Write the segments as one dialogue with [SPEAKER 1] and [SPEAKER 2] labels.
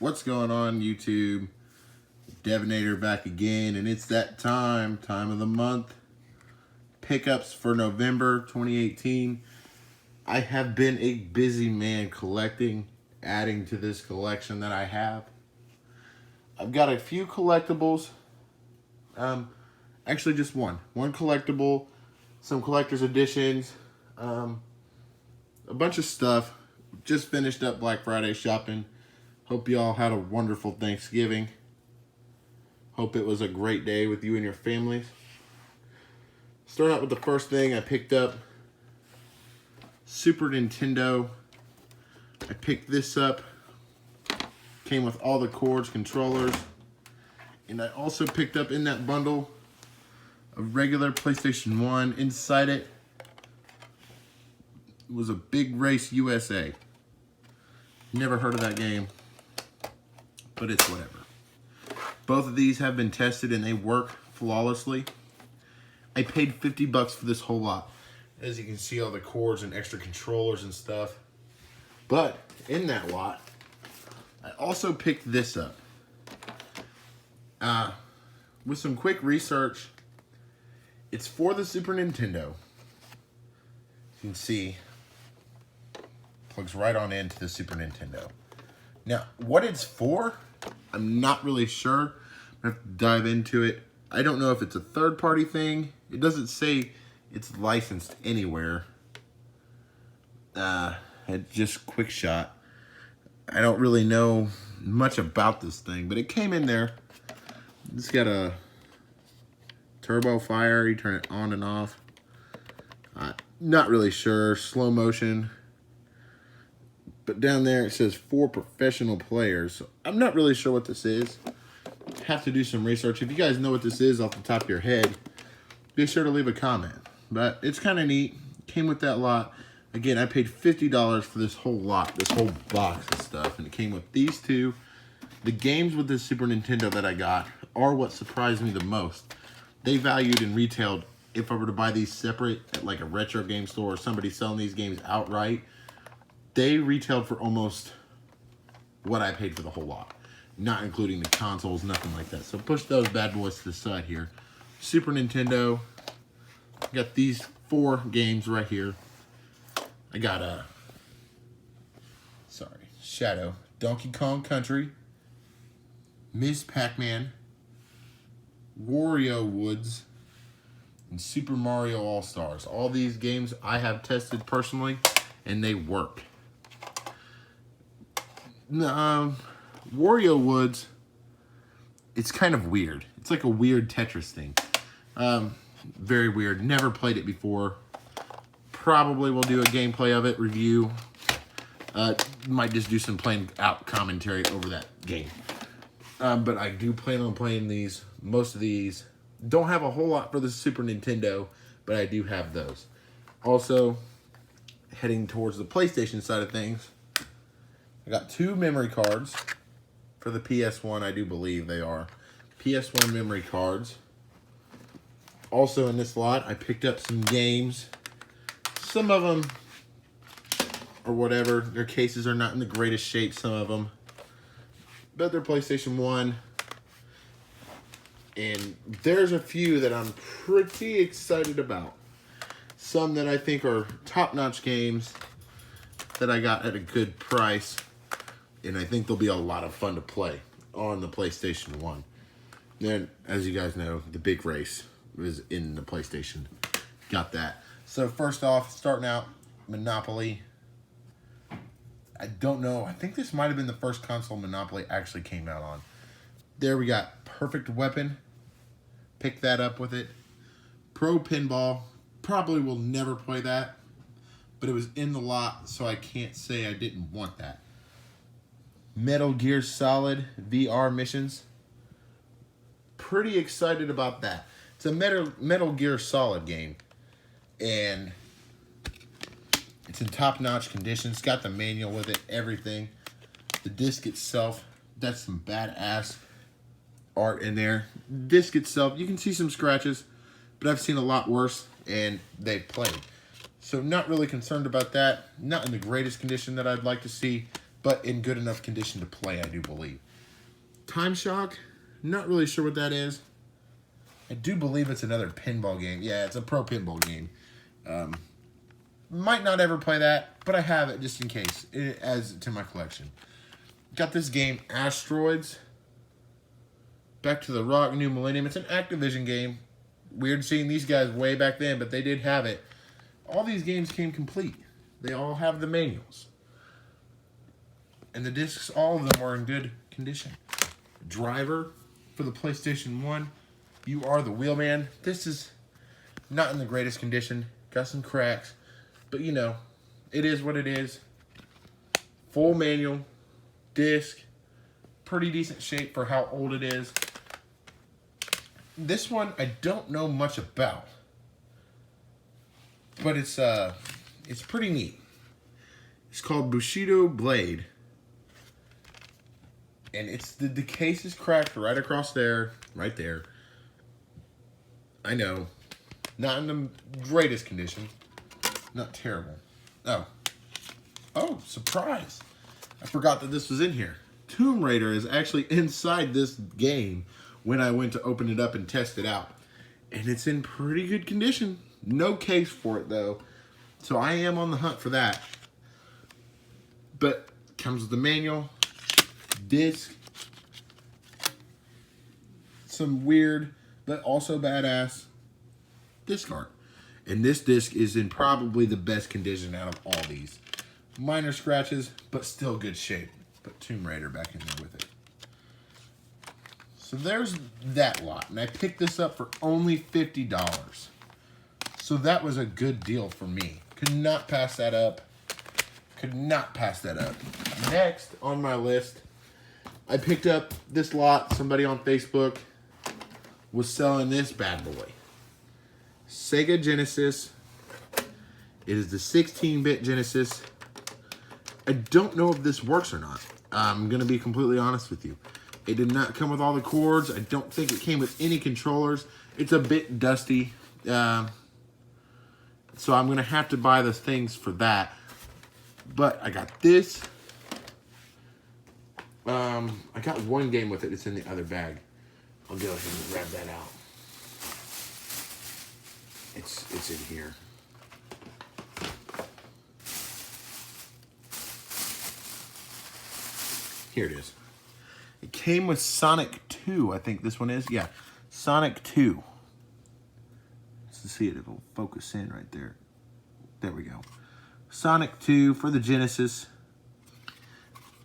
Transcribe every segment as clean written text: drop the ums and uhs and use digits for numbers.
[SPEAKER 1] What's going on, YouTube? Devonator back again, and it's that time of the month. Pickups for November 2018. I have been a busy man collecting, adding to this collection that I have. I've got a few collectibles. Actually just one collectible, some collector's editions, a bunch of stuff. Just finished up Black Friday shopping. Hope you all had a wonderful Thanksgiving. Hope it was a great day with you and your families. Start out with the first thing I picked up. Super Nintendo. I picked this up. Came with all the cords, controllers. And I also picked up in that bundle a regular PlayStation 1. Inside it was a Big Race USA. Never heard of that game, but it's whatever. Both of these have been tested and they work flawlessly. I paid 50 bucks for this whole lot. As you can see, all the cords and extra controllers and stuff. But in that lot, I also picked this up. With some quick research, it's for the Super Nintendo. You can see, plugs right on into the Super Nintendo. Now, what it's for, I'm not really sure. I have to dive into it. I don't know if it's a third-party thing. It doesn't say it's licensed anywhere. Just quick shot. I don't really know much about this thing, but it came in there. It's got a turbo fire. You turn it on and off. Not really sure. Slow motion. But down there it says for professional players. So I'm not really sure what this is. Have to do some research. If you guys know what this is off the top of your head, be sure to leave a comment. But it's kind of neat. Came with that lot. Again, I paid $50 for this whole lot, this whole box of stuff. And it came with these two. The games with the Super Nintendo that I got are what surprised me the most. They valued and retailed, if I were to buy these separate at like a retro game store or somebody selling these games outright, they retailed for almost what I paid for the whole lot. Not including the consoles, nothing like that. So push those bad boys to the side here. Super Nintendo. Got these 4 games right here. I got Shadow, Donkey Kong Country, Ms. Pac-Man, Wario Woods, and Super Mario All-Stars. All these games I have tested personally, and they work. Wario Woods, it's kind of weird. It's like a weird Tetris thing. Very weird. Never played it before. Probably will do a gameplay of it, review. Might just do some plain out commentary over that game. But I do plan on playing these. Most of these. Don't have a whole lot for the Super Nintendo, but I do have those. Also, heading towards the PlayStation side of things, I got 2 memory cards for the PS1, I do believe they are. PS1 memory cards. Also in this lot, I picked up some games. Some of them or whatever. Their cases are not in the greatest shape, some of them. But they're PlayStation 1. And there's a few that I'm pretty excited about. Some that I think are top-notch games that I got at a good price. And I think they'll be a lot of fun to play on the PlayStation 1. Then, as you guys know, the Big Race was in the PlayStation. Got that. So first off, starting out, Monopoly. I don't know. I think this might have been the first console Monopoly actually came out on. There we got Perfect Weapon. Pick that up with it. Pro Pinball. Probably will never play that. But it was in the lot, so I can't say I didn't want that. Metal Gear Solid VR missions. Pretty excited about that. It's a Metal Gear Solid game. And it's in top-notch condition. It's got the manual with it, everything. The disc itself, that's some badass art in there. Disc itself, you can see some scratches, but I've seen a lot worse, and they've played. So not really concerned about that. Not in the greatest condition that I'd like to see. but in good enough condition to play, I do believe. Time Shock, not really sure what that is. I do believe it's another pinball game. Yeah, it's a pro pinball game. Might not ever play that, but I have it just in case, as to my collection. Got this game, Asteroids. Back to the Rock, New Millennium. It's an Activision game. Weird seeing these guys way back then, but they did have it. All these games came complete. They all have the manuals. And the discs, all of them are in good condition. Driver for the PlayStation 1. You Are the Wheelman. This is not in the greatest condition. Got some cracks. But, you know, it is what it is. Full manual. Disc. Pretty decent shape for how old it is. This one I don't know much about. But it's pretty neat. It's called Bushido Blade. And it's the case is cracked right across there. Right there. I know. Not in the greatest condition. Not terrible. Oh, surprise. I forgot that this was in here. Tomb Raider is actually inside this game when I went to open it up and test it out. And it's in pretty good condition. No case for it, though. So I am on the hunt for that. But comes with the manual, disc, some weird but also badass disc art. And this disc is in probably the best condition out of all these. Minor scratches, but still good shape. Put Tomb Raider back in there with it. So there's that lot. And I picked this up for only $50. So that was a good deal for me. Could not pass that up. Could not pass that up. Next on my list, I picked up this lot. Somebody on Facebook was selling this bad boy. Sega Genesis. It is the 16-bit Genesis. I don't know if this works or not. I'm going to be completely honest with you. It did not come with all the cords. I don't think it came with any controllers. It's a bit dusty. So I'm going to have to buy the things for that. But I got this. I got one game with it. It's in the other bag. I'll go ahead and grab that out. It's in here. Here it is. It came with Sonic 2, I think this one is. Yeah, Sonic 2. Let's see it. It'll focus in right there. There we go. Sonic 2 for the Genesis.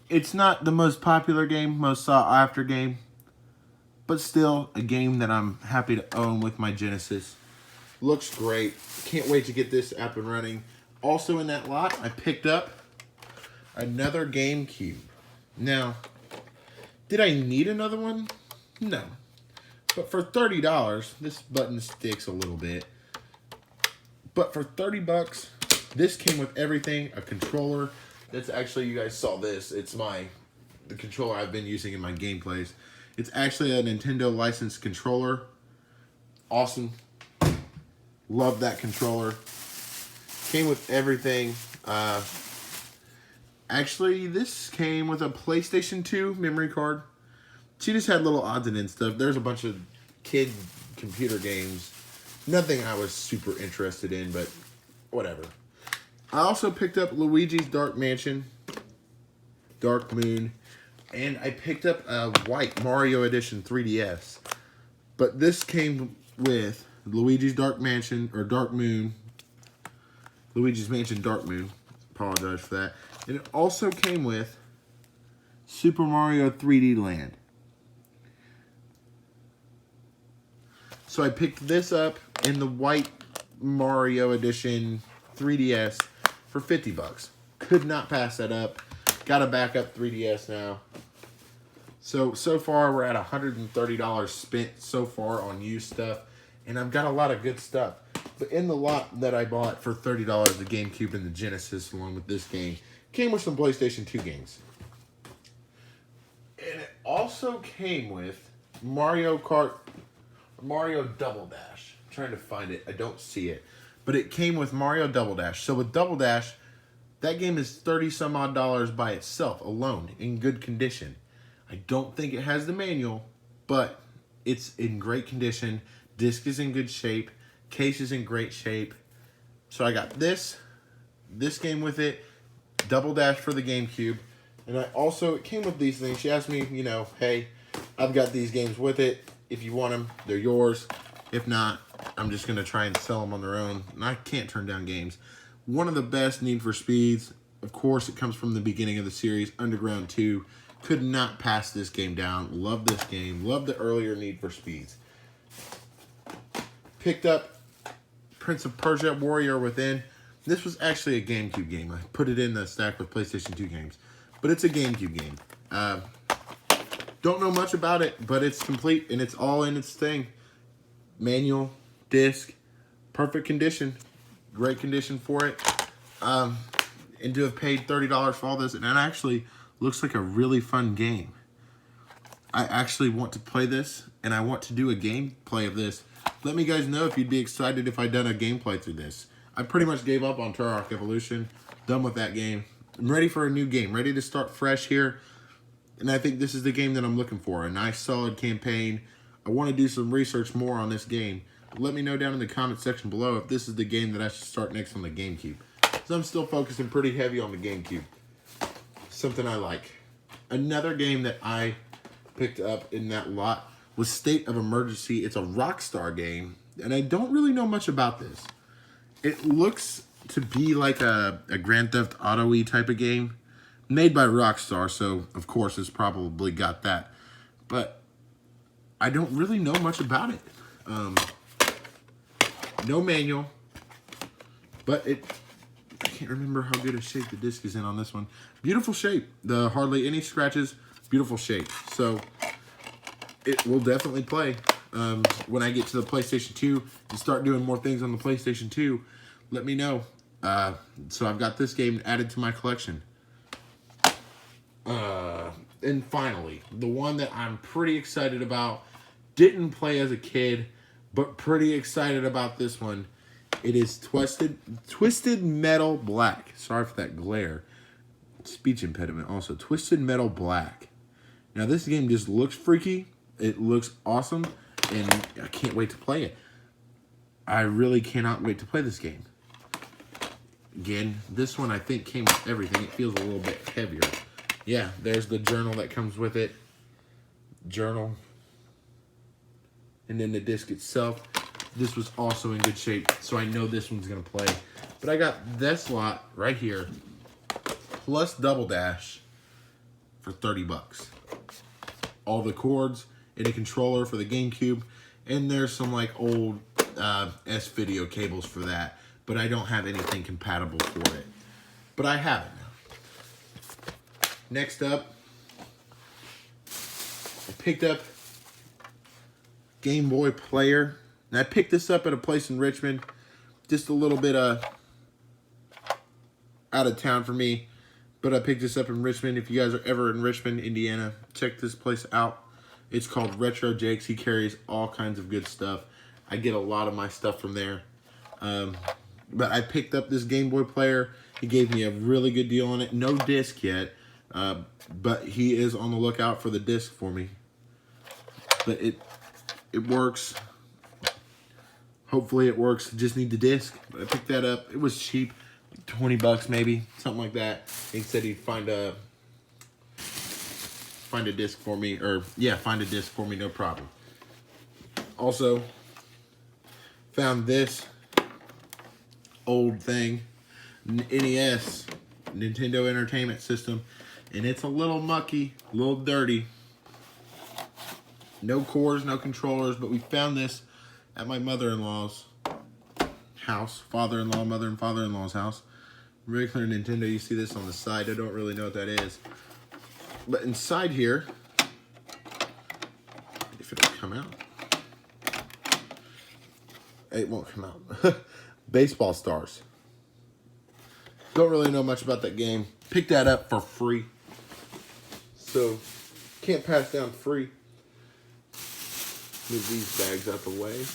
[SPEAKER 1] It's not the most popular game, most sought after game, but still a game that I'm happy to own with my Genesis. Looks great. Can't wait to get this up and running. Also in that lot, I picked up another GameCube. Now, did I need another one? No. But for $30, this button sticks a little bit. But for $30, this came with everything. A controller. That's actually, you guys saw this. It's the controller I've been using in my gameplays. It's actually a Nintendo licensed controller. Awesome. Love that controller. Came with everything. Actually, this came with a PlayStation 2 memory card. She just had little odds and ends stuff. There's a bunch of kid computer games. Nothing I was super interested in, but whatever. I also picked up Luigi's Dark Mansion, Dark Moon, and I picked up a white Mario Edition 3DS. But this came with Luigi's Dark Mansion, or Dark Moon. Luigi's Mansion Dark Moon. Apologize for that. And it also came with Super Mario 3D Land. So I picked this up in the white Mario Edition 3DS for $50. Could not pass that up. Got a backup 3DS now. So far we're at $130 spent so far on used stuff. And I've got a lot of good stuff. But in the lot that I bought for $30, the GameCube and the Genesis, along with this game, came with some PlayStation 2 games. And it also came with Mario Kart, Mario Double Dash. I'm trying to find it. I don't see it. But it came with Mario Double Dash. So with Double Dash, That game is 30 some odd dollars by itself alone in good condition. I don't think it has the manual, but it's in great condition. Disc is in good shape. Case is in great shape. So I got this game with it, Double Dash for the GameCube. And it came with these things. She asked me, you know, hey, I've got these games with it. If you want them, they're yours. If not, I'm just going to try and sell them on their own. And I can't turn down games. One of the best Need for Speeds. Of course, it comes from the beginning of the series, Underground 2. Could not pass this game down. Love this game. Love the earlier Need for Speeds. Picked up Prince of Persia, Warrior Within. This was actually a GameCube game. I put it in the stack with PlayStation 2 games. But it's a GameCube game. Don't know much about it, but it's complete and it's all in its thing. Manual, disc, perfect condition. Great condition for it. And to have paid $30 for all this, and it actually looks like a really fun game. I actually want to play this, and I want to do a gameplay of this. Let me guys know if you'd be excited if I'd done a gameplay through this. I pretty much gave up on Turok Evolution. Done with that game. I'm ready for a new game. Ready to start fresh here. And I think this is the game that I'm looking for. A nice, solid campaign. I want to do some research more on this game. Let me know down in the comment section below if this is the game that I should start next on the GameCube. Because I'm still focusing pretty heavy on the GameCube. Something I like. Another game that I picked up in that lot was State of Emergency. It's a Rockstar game. And I don't really know much about this. It looks to be like a Grand Theft Auto-y type of game. Made by Rockstar, so of course it's probably got that. But I don't really know much about it. No manual, but I can't remember how good a shape the disc is in on this one. Beautiful shape. The hardly any scratches. Beautiful shape. So it will definitely play. When I get to the PlayStation 2 and start doing more things on the PlayStation 2, let me know. So I've got this game added to my collection. And finally, the one that I'm pretty excited about. Didn't play as a kid, but pretty excited about this one. It is Twisted Metal Black. Sorry for that glare. Speech impediment also. Twisted Metal Black. Now this game just looks freaky. It looks awesome. And I can't wait to play it. I really cannot wait to play this game. Again, this one I think came with everything. It feels a little bit heavier. Yeah, there's the journal that comes with it. Journal. And then the disc itself. This was also in good shape, so I know this one's going to play. But I got this lot right here, plus Double Dash for 30 bucks. All the cords and a controller for the GameCube. And there's some like old S-Video cables for that. But I don't have anything compatible for it. But I have it now. Next up, I picked up Game Boy Player. And I picked this up at a place in Richmond. Just a little bit out of town for me. But I picked this up in Richmond. If you guys are ever in Richmond, Indiana, check this place out. It's called Retro Jake's. He carries all kinds of good stuff. I get a lot of my stuff from there. But I picked up this Game Boy Player. He gave me a really good deal on it. No disc yet. But he is on the lookout for the disc for me. But it works. Hopefully it works. Just need the disc. But I picked that up. It was cheap. 20 bucks maybe. Something like that. He said he'd find a disc for me. Or, yeah, find a disc for me. No problem. Also, found this old thing. NES. Nintendo Entertainment System. And it's a little mucky. A little dirty. No cords, no controllers. But we found this at my mother-in-law's house. Father-in-law, mother and father-in-law's house. Regular Nintendo, you see this on the side. I don't really know what that is. But inside here, if it'll come out. It won't come out. Baseball Stars. Don't really know much about that game. Picked that up for free. So, can't pass down free. Move these bags out the way.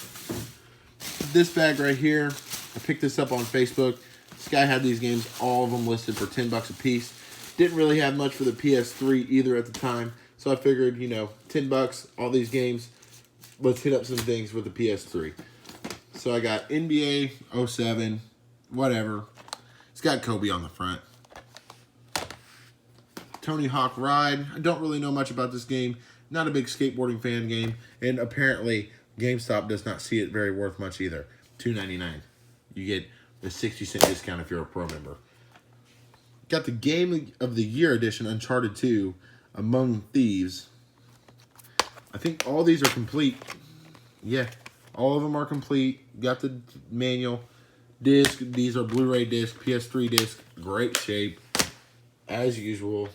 [SPEAKER 1] This bag right here, I picked this up on Facebook. This guy had these games, all of them listed for $10 a piece. Didn't really have much for the PS3 either at the time. So I figured, you know, $10, all these games, let's hit up some things with the PS3. So I got NBA 07, whatever. It's got Kobe on the front. Tony Hawk Ride. I don't really know much about this game. Not a big skateboarding fan game. And apparently, GameStop does not see it very worth much either. $2.99. You get the 60-cent discount if you're a pro member. Got the Game of the Year edition, Uncharted 2, Among Thieves. I think all these are complete. Yeah, all of them are complete. Got the manual. Disc. These are Blu-ray disc, PS3 disc. Great shape. As usual.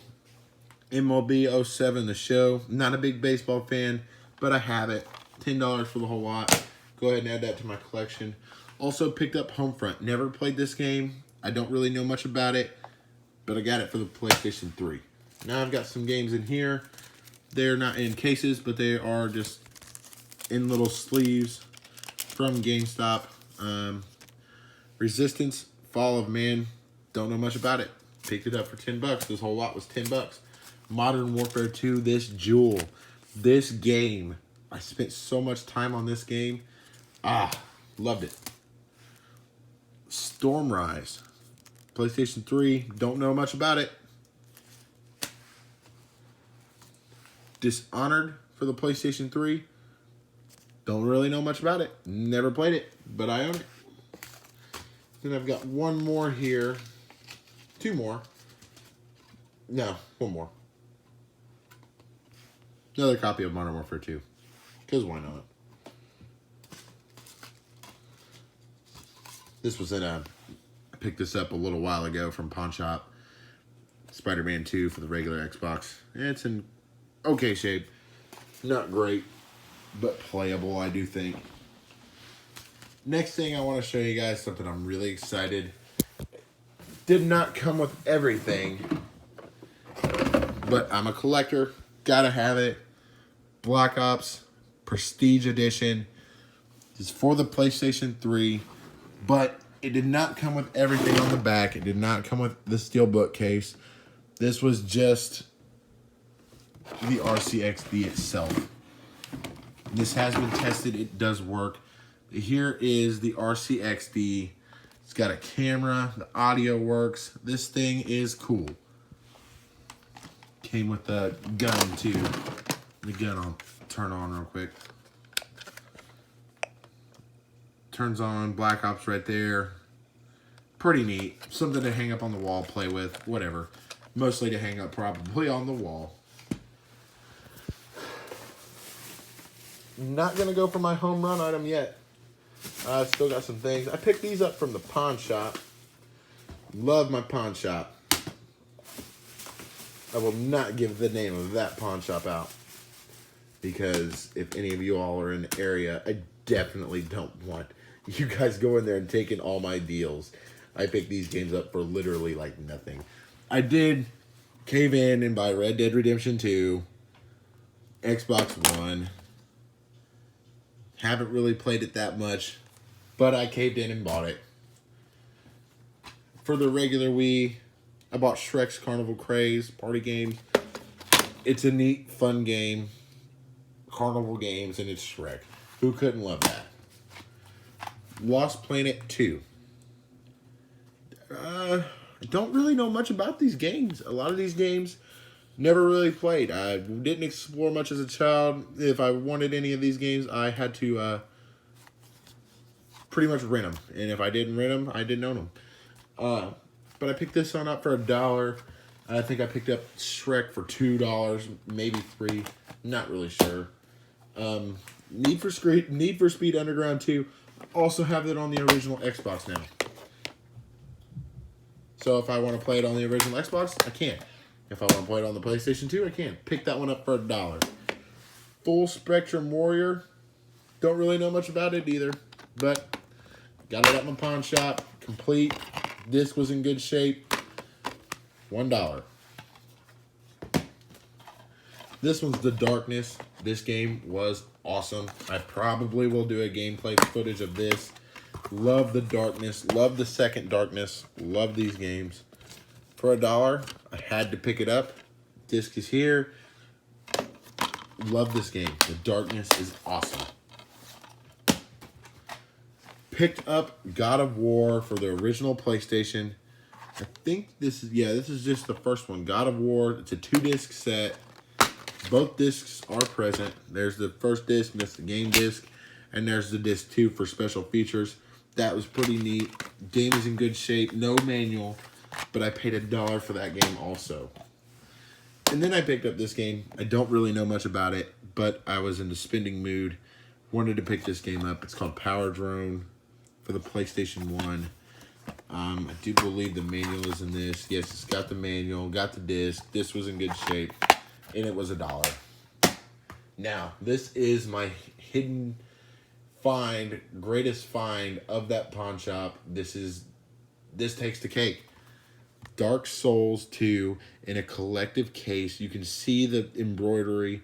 [SPEAKER 1] MLB 07, the show. Not a big baseball fan, but I have it. $10 for the whole lot. Go ahead and add that to my collection. Also picked up Homefront. Never played this game. I don't really know much about it, but I got it for the PlayStation 3. Now I've got some games in here. They're not in cases, but they are just in little sleeves from GameStop. Resistance, Fall of Man. Don't know much about it. Picked it up for $10. This whole lot was $10. Modern Warfare 2, this jewel. This game. I spent so much time on this game. Loved it. Stormrise. PlayStation 3. Don't know much about it. Dishonored for the PlayStation 3. Don't really know much about it. Never played it, but I own it. Then I've got one more here. Two more. No, one more. Another copy of Modern Warfare 2. Because why not? This was I picked this up a little while ago from Pawn Shop. Spider-Man 2 for the regular Xbox. It's in okay shape. Not great, but playable, I do think. Next thing I want to show you guys something I'm really excited. Did not come with everything, but I'm a collector. Gotta have it. Black Ops Prestige Edition. It's for the PlayStation 3, but it did not come with everything on the back. It did not come with the steelbook case. This was just the RCXD itself. This has been tested. It does work. Here is the RCXD. It's got a camera. The audio works. This thing is cool. Came with the gun too. The gun I'll turn on real quick. Turns on. Black Ops right there. Pretty neat. Something to hang up on the wall, play with, whatever. Mostly to hang up probably on the wall. Not going to go for my home run item yet. I've still got some things. I picked these up from the pawn shop. Love my pawn shop. I will not give the name of that pawn shop out, because if any of you all are in the area, I definitely don't want you guys going there and taking all my deals. I picked these games up for literally like nothing. I did cave in and buy Red Dead Redemption 2, Xbox One. Haven't really played it that much, but I caved in and bought it. For the regular Wii, I bought Shrek's Carnival Craze party game. It's a neat, fun game. Carnival games, and it's Shrek. Who couldn't love that? Lost Planet 2. I don't really know much about these games. A lot of these games, never really played. I didn't explore much as a child. If I wanted any of these games, I had to pretty much rent them. And if I didn't rent them, I didn't own them. But I picked this one up for $1. I think I picked up Shrek for $2, maybe $3. Not really sure. Need for Speed Underground 2. I also have it on the original Xbox now. So if I want to play it on the original Xbox, I can. If I want to play it on the PlayStation 2, I can. Pick that one up for $1. Full Spectrum Warrior. Don't really know much about it either, but got it at my pawn shop. Complete. Disc was in good shape. $1. This one's The Darkness. This game was awesome. I probably will do a gameplay footage of this Love the Darkness. Love the Second Darkness. Love these games. For $1, I had to pick it up. Disc is here. Love this game. The Darkness is awesome. Picked up God of War for the original PlayStation. I think this is just the first one. God of War. It's a 2-disc set. Both discs are present. There's the first disc, and that's the game disc. And there's the disc 2 for special features. That was pretty neat. Game is in good shape. No manual. But I paid $1 for that game also. And then I picked up this game. I don't really know much about it, but I was in the spending mood. Wanted to pick this game up. It's called Power Drone for the PlayStation 1. I do believe the manual is in this. Yes, it's got the manual, got the disc. This was in good shape, and it was $1. Now, this is my hidden find, greatest find of that pawn shop. This takes the cake. Dark Souls 2 in a collective case. You can see the embroidery.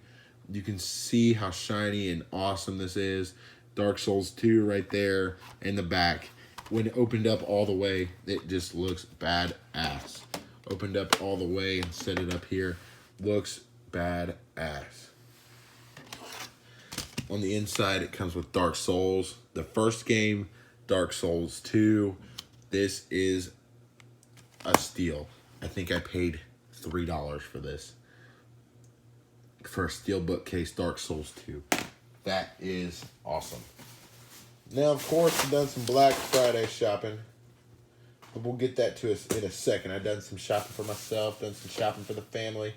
[SPEAKER 1] You can see how shiny and awesome this is. Dark Souls 2 right there in the back. When it opened up all the way, it just looks badass. Opened up all the way and set it up here. Looks badass. On the inside, it comes with Dark Souls. The first game, Dark Souls 2. This is a steal. I think I paid $3 for this. For a steelbook case, Dark Souls 2. That is awesome. Now, of course, I've done some Black Friday shopping. But we'll get that to us in a second. I've done some shopping for myself, done some shopping for the family.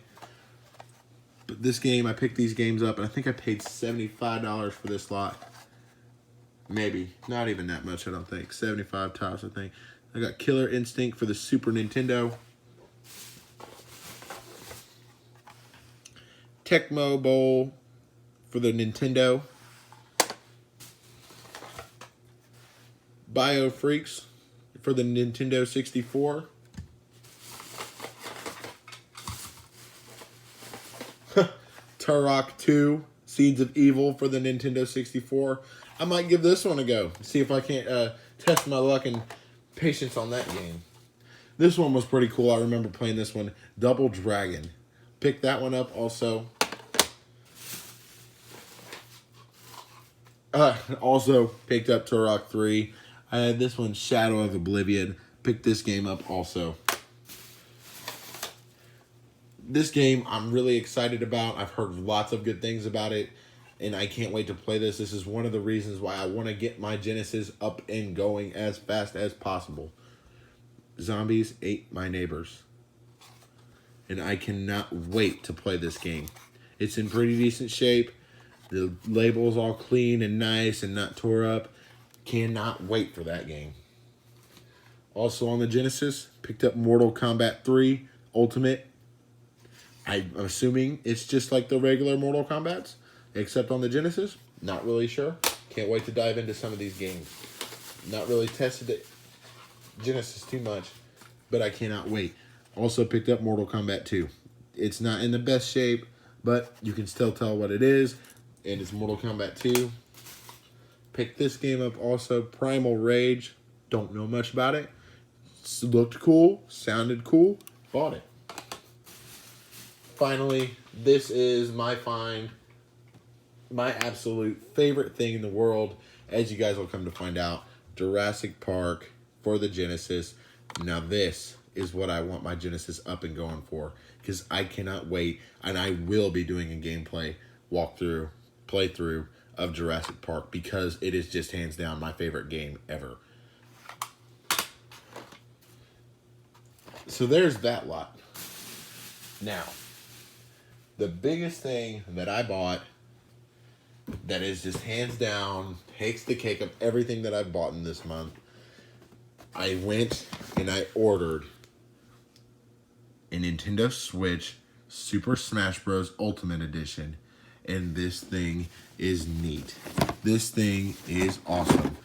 [SPEAKER 1] But this game, I picked these games up, and I think I paid $75 for this lot. Maybe. Not even that much, I don't think. 75 tops, I think. I got Killer Instinct for the Super Nintendo. Tecmo Bowl for the Nintendo. Bio Freaks for the Nintendo 64. Turok 2, Seeds of Evil for the Nintendo 64. I might give this one a go. See if I can't test my luck and patience on that game. This one was pretty cool. I remember playing this one. Double Dragon. Picked that one up also. Also picked up Turok 3. I had this one, Shadow of Oblivion. Picked this game up also. This game I'm really excited about. I've heard lots of good things about it, and I can't wait to play this. This is one of the reasons why I want to get my Genesis up and going as fast as possible. Zombies Ate My Neighbors. And I cannot wait to play this game. It's in pretty decent shape. The label's all clean and nice and not tore up. Cannot wait for that game. Also on the Genesis, picked up Mortal Kombat 3 Ultimate. I'm assuming it's just like the regular Mortal Kombats, except on the Genesis. Not really sure. Can't wait to dive into some of these games. Not really tested the Genesis too much, but I cannot wait. Also picked up Mortal Kombat 2. It's not in the best shape, but you can still tell what it is, and it's Mortal Kombat 2. Picked this game up also, Primal Rage. Don't know much about it. Looked cool, sounded cool, bought it. Finally, this is my find, my absolute favorite thing in the world, as you guys will come to find out, Jurassic Park for the Genesis. Now this is what I want my Genesis up and going for, because I cannot wait, and I will be doing a gameplay walkthrough, playthrough of Jurassic Park, because it is just hands down my favorite game ever. So there's that lot. Now, the biggest thing that I bought that is just hands down, takes the cake of everything that I've bought in this month, I went and I ordered a Nintendo Switch Super Smash Bros. Ultimate Edition. And this thing is neat. This thing is awesome.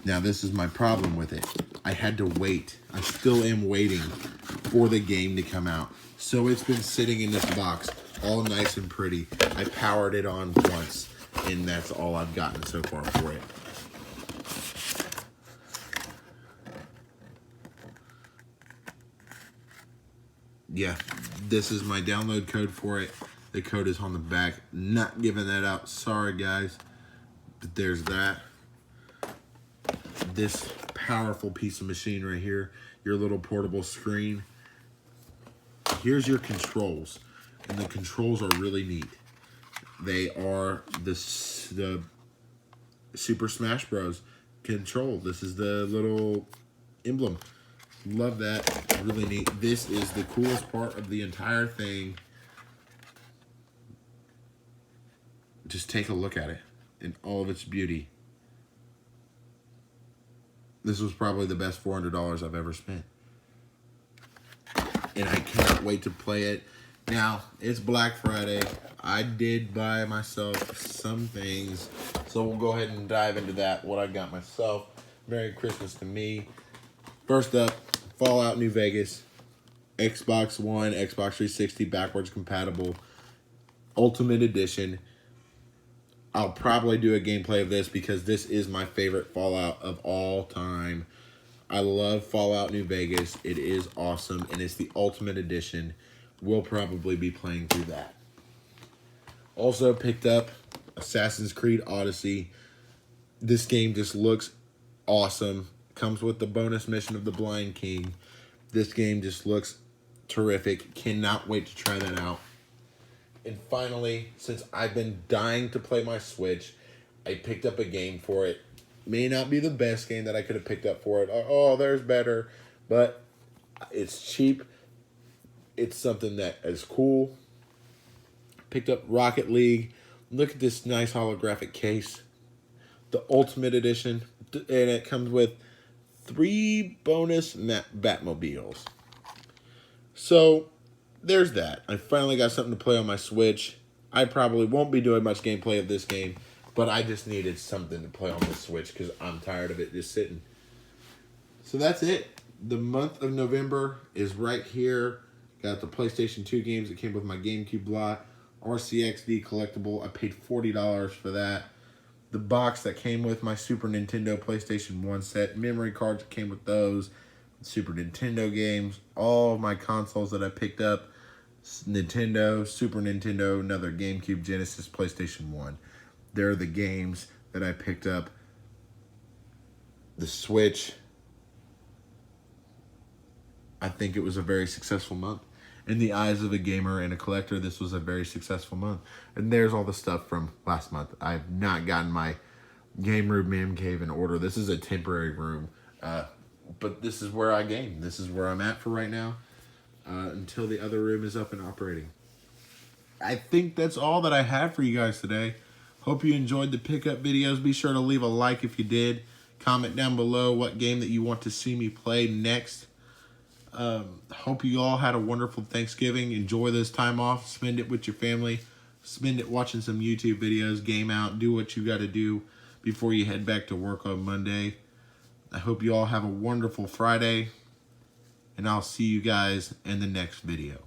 [SPEAKER 1] Now, this is my problem with it. I had to wait. I still am waiting for the game to come out. So it's been sitting in this box, all nice and pretty. I powered it on once, and that's all I've gotten so far for it. yeah, this is my download code for it. The code is on the back. Not giving that out. Sorry, guys. But there's that. This powerful piece of machine right here. Your little portable screen. Here's your controls. And the controls are really neat. They are the Super Smash Bros. Control. This is the little emblem. Love that. Really neat. This is the coolest part of the entire thing. Just take a look at it in all of its beauty. This was probably the best $400 I've ever spent. And I cannot wait to play it. Now, it's Black Friday. I did buy myself some things. So we'll go ahead and dive into that, what I got myself. Merry Christmas to me. First up, Fallout New Vegas. Xbox One, Xbox 360, backwards compatible. Ultimate Edition. I'll probably do a gameplay of this because this is my favorite Fallout of all time. I love Fallout New Vegas. It is awesome, and it's the Ultimate Edition. We'll probably be playing through that. Also picked up Assassin's Creed Odyssey. This game just looks awesome. Comes with the bonus mission of the Blind King. This game just looks terrific. Cannot wait to try that out. And finally, since I've been dying to play my Switch, I picked up a game for it. May not be the best game that I could have picked up for it. Oh, there's better. But it's cheap. It's something that is cool. Picked up Rocket League. Look at this nice holographic case. The Ultimate Edition. And it comes with 3 bonus Batmobiles. So, there's that. I finally got something to play on my Switch. I probably won't be doing much gameplay of this game, but I just needed something to play on the Switch because I'm tired of it just sitting. So that's it. The month of November is right here. Got the PlayStation 2 games that came with my GameCube lot. RCXD collectible. I paid $40 for that. The box that came with my Super Nintendo PlayStation 1 set. Memory cards that came with those. Super Nintendo games. All of my consoles that I picked up. Nintendo, Super Nintendo, another GameCube, Genesis, PlayStation 1. They're the games that I picked up. The Switch. I think it was a very successful month. In the eyes of a gamer and a collector, this was a very successful month. And there's all the stuff from last month. I've not gotten my game room, man cave in order. This is a temporary room. But this is where I game. This is where I'm at for right now. Until the other room is up and operating. I think that's all that I have for you guys today. Hope you enjoyed the pickup videos. Be sure to leave a like if you did. Comment down below what game that you want to see me play next. Hope you all had a wonderful Thanksgiving. Enjoy this time off. Spend it with your family. Spend it watching some YouTube videos. Game out. Do what you got to do before you head back to work on Monday. I hope you all have a wonderful Friday. And I'll see you guys in the next video.